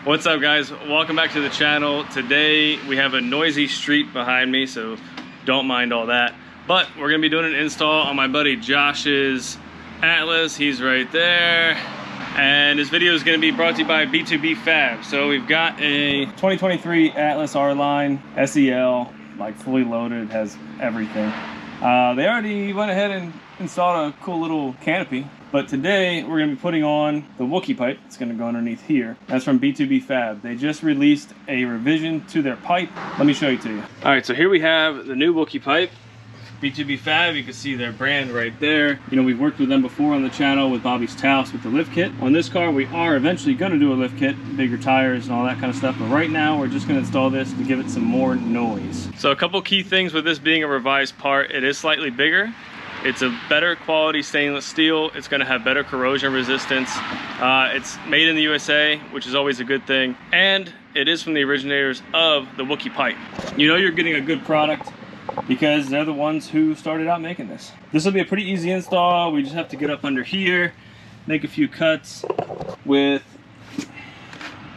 What's up, guys? Welcome back to the channel. Today we have a noisy street behind me, so don't mind all that. But we're gonna be doing an install on my buddy Josh's Atlas. He's right there. And this video is gonna be brought to you by B2BFAB. So we've got a 2023 Atlas R-Line SEL, like fully loaded, has everything. They already went ahead and installed a cool little canopy. But today we're going to be putting on the Wookie Pipe. It's going to go underneath here. That's from B2BFAB. They just released a revision to their pipe. Let me show you to you. All right, so here we have the new Wookie Pipe. B2BFAB, you can see their brand right there. You know, we've worked with them before on the channel with Bobby's Taos with the lift kit. On this car, we are eventually going to do a lift kit, bigger tires and all that kind of stuff. But right now, we're just going to install this to give it some more noise. So a couple key things with this being a revised part. It is slightly bigger. It's a better quality stainless steel. It's going to have better corrosion resistance. It's made in the USA, which is always a good thing. And it is from the originators of the Wookie Pipe. You know you're getting a good product because they're the ones who started out making this. This will be a pretty easy install. We just have to get up under here, make a few cuts with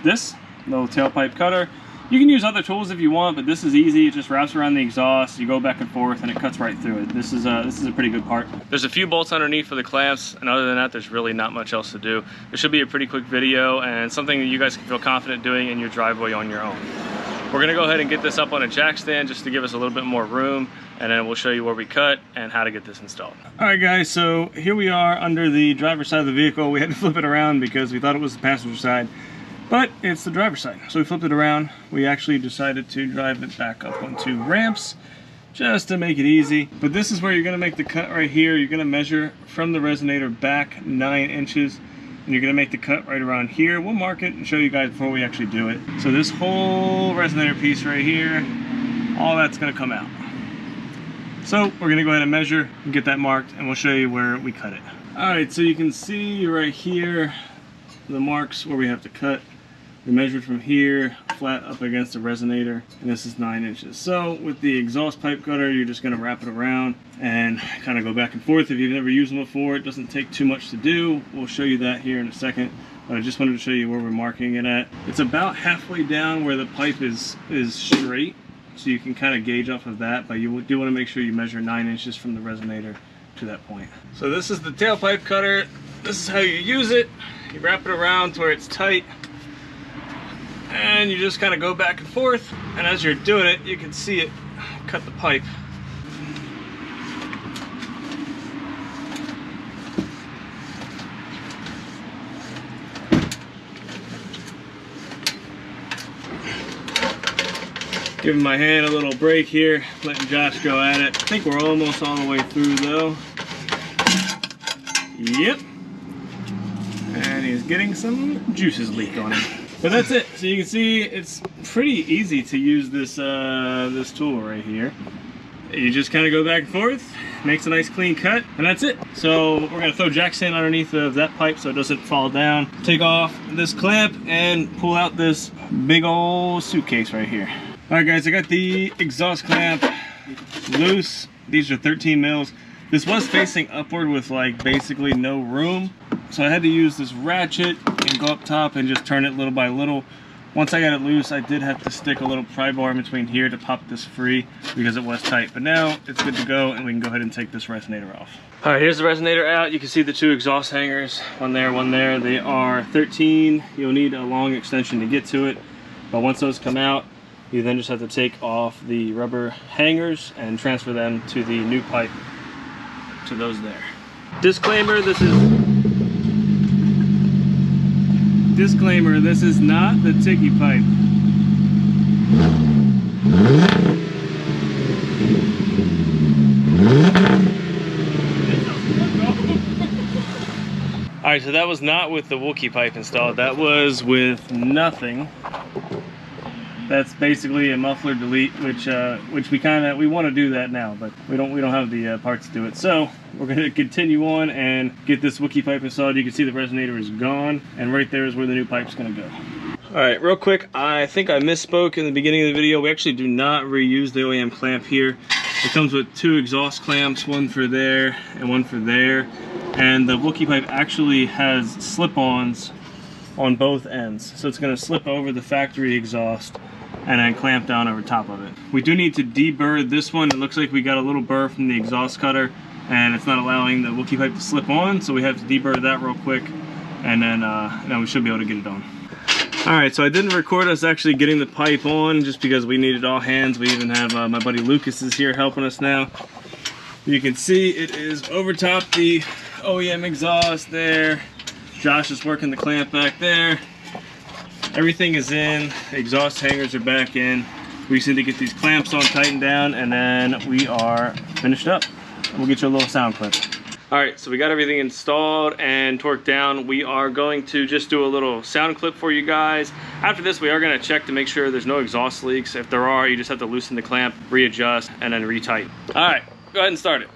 this little tailpipe cutter. You can use other tools if you want, but this is easy. It just wraps around the exhaust, you go back and forth, and it cuts right through it. This is a pretty good part. There's a few bolts underneath for the clamps, and other than that, there's really not much else to do. This should be a pretty quick video, and something that you guys can feel confident doing in your driveway on your own. We're gonna go ahead and get this up on a jack stand just to give us a little bit more room, and then we'll show you where we cut and how to get this installed. All right, guys, so here we are under the driver's side of the vehicle. We had to flip it around because we thought it was the passenger side. But it's the driver's side, so we flipped it around. We actually decided to drive it back up onto ramps just to make it easy. But this is where you're gonna make the cut right here. You're gonna measure from the resonator back 9 inches, and you're gonna make the cut right around here. We'll mark it and show you guys before we actually do it. So this whole resonator piece right here, all that's gonna come out. So we're gonna go ahead and measure and get that marked, and we'll show you where we cut it. All right, so you can see right here the marks where we have to cut. We measured from here, flat up against the resonator, and this is 9 inches. So with the exhaust pipe cutter, you're just gonna wrap it around and kind of go back and forth. If you've never used them before, it doesn't take too much to do. We'll show you that here in a second. But I just wanted to show you where we're marking it at. It's about halfway down where the pipe is straight, so you can kind of gauge off of that, but you do want to make sure you measure 9 inches from the resonator to that point. So this is the tailpipe cutter. This is how you use it. You wrap it around to where it's tight, and you just kind of go back and forth, and as you're doing it, you can see it cut the pipe. Giving my hand a little break here, letting Josh go at it. I think we're almost all the way through though. Yep. And he's getting some juices leaked on him. But that's it. So you can see it's pretty easy to use this this tool right here. You just kind of go back and forth, makes a nice clean cut, and that's it. So we're gonna throw jack stand underneath of that pipe so it doesn't fall down. Take off this clamp and pull out this big old suitcase right here. All right, guys, I got the exhaust clamp loose. These are 13 mils. This was facing upward with like basically no room. So I had to use this ratchet and go up top and just turn it little by little. Once I got it loose, I did have to stick a little pry bar in between here to pop this free because it was tight. But now it's good to go, and we can go ahead and take this resonator off. All right, here's the resonator out. You can see the 2 exhaust hangers, one there, one there. They are 13. You'll need a long extension to get to it. But once those come out, you then just have to take off the rubber hangers and transfer them to the new pipe, to those there. Disclaimer, this is not the Ticky pipe. Alright, so that was not with the Wookie Pipe installed. That was with nothing. That's basically a muffler delete, which we want to do that now, but we don't have the parts to do it. So we're going to continue on and get this Wookie Pipe installed. You can see the resonator is gone, and right there is where the new pipe's going to go. All right, real quick, I think I misspoke in the beginning of the video. We actually do not reuse the OEM clamp here. It comes with 2 exhaust clamps, one for there and one for there. And the Wookie Pipe actually has slip-ons on both ends. So it's going to slip over the factory exhaust and then clamp down over top of it. We do need to deburr this one. It looks like we got a little burr from the exhaust cutter and it's not allowing the Wookie pipe to slip on, so we have to deburr that real quick, and then we should be able to get it on. Alright, so I didn't record us actually getting the pipe on just because we needed all hands. We even have my buddy Lucas is here helping us now. You can see it is over top the OEM exhaust there. Josh is working the clamp back there. Everything is in. The exhaust hangers are back in. We just need to get these clamps on, tightened down, and then we are finished up. We'll get you a little sound clip. Alright, so we got everything installed and torqued down. We are going to just do a little sound clip for you guys. After this, we are going to check to make sure there's no exhaust leaks. If there are, you just have to loosen the clamp, readjust, and then retighten. Alright, go ahead and start it.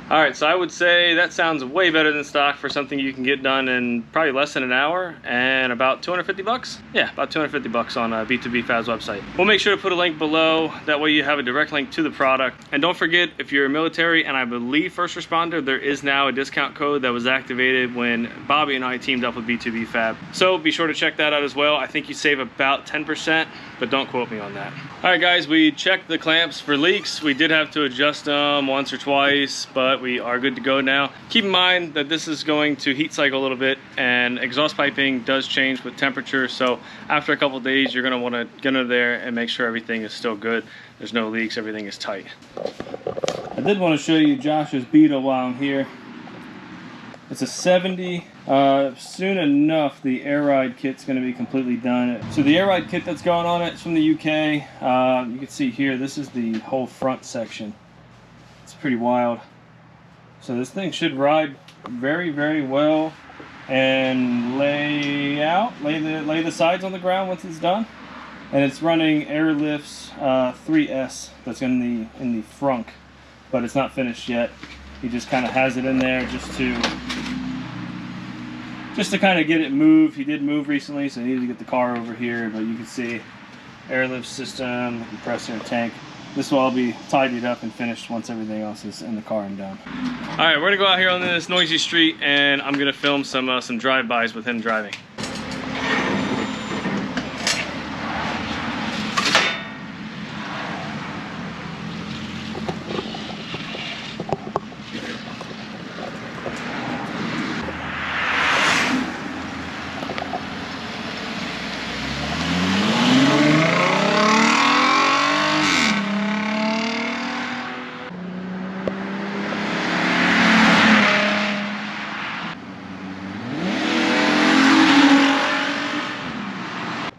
Alright, so I would say that sounds way better than stock for something you can get done in probably less than an hour and about 250 bucks. Yeah, about 250 bucks on B2BFAB's website. We'll make sure to put a link below. That way you have a direct link to the product. And don't forget, if you're a military and I believe first responder, there is now a discount code that was activated when Bobby and I teamed up with B2BFAB. So be sure to check that out as well. I think you save about 10%, but don't quote me on that. Alright guys, we checked the clamps for leaks. We did have to adjust them once or twice, but we are good to go now. Keep in mind that this is going to heat cycle a little bit, and exhaust piping does change with temperature, so after a couple days you're going to want to get under there and make sure everything is still good. There's no leaks, everything is tight. I did want to show you Josh's Beetle while I'm here. It's a 70. Soon enough, the air ride kit's going to be completely done. So the air ride kit that's going on it's from the UK. You can see here, this is the whole front section. It's pretty wild. So this thing should ride very, very well and lay the sides on the ground once it's done. And it's running Airlift's 3S that's in the frunk, but it's not finished yet. He just kind of has it in there just to kind of get it moved. He did move recently, so he needed to get the car over here, but you can see airlift system, the compressor, tank. This will all be tidied up and finished once everything else is in the car and done. All right, we're gonna go out here on this noisy street and I'm gonna film some drive-bys with him driving.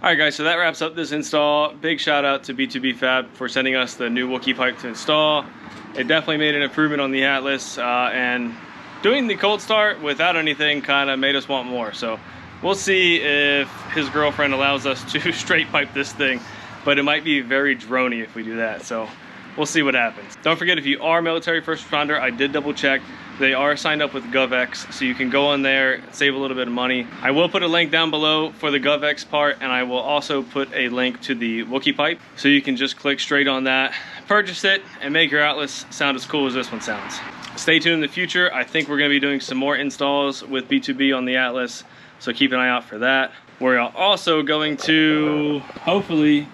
Alright guys, so that wraps up this install. Big shout out to B2BFAB for sending us the new Wookie pipe to install. It definitely made an improvement on the Atlas, and doing the cold start without anything kind of made us want more. So we'll see if his girlfriend allows us to straight pipe this thing, but it might be very droney if we do that. So we'll see what happens. Don't forget, if you are military first responder, I did double check. They are signed up with GovX, so you can go on there, save a little bit of money. I will put a link down below for the GovX part, and I will also put a link to the Wookie pipe, so you can just click straight on that, purchase it, and make your Atlas sound as cool as this one sounds. Stay tuned in the future. I think we're going to be doing some more installs with B2B on the Atlas, so keep an eye out for that. We're also going to hopefully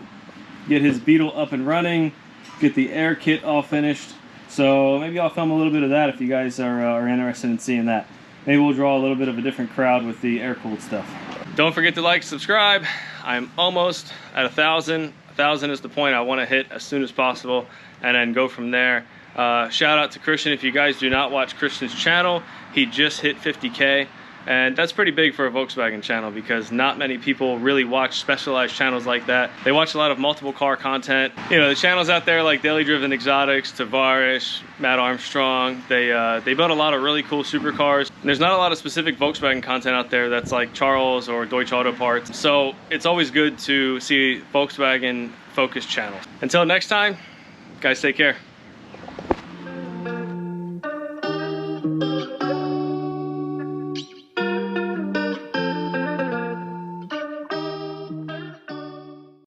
get his Beetle up and running, get the air kit all finished. So maybe I'll film a little bit of that if you guys are interested in seeing that. Maybe we'll draw a little bit of a different crowd with the air-cooled stuff. Don't forget to like, subscribe. I'm almost at 1,000. 1,000 is the point I want to hit as soon as possible, and then go from there. Shout out to Christian. If you guys do not watch Christian's channel, he just hit 50K. And that's pretty big for a Volkswagen channel because not many people really watch specialized channels like that. They watch a lot of multiple car content. You know, the channels out there like Daily Driven Exotics, Tavares, Matt Armstrong, they build a lot of really cool supercars. And there's not a lot of specific Volkswagen content out there that's like Charles or Deutsch Auto Parts. So it's always good to see Volkswagen focused channels. Until next time, guys, take care.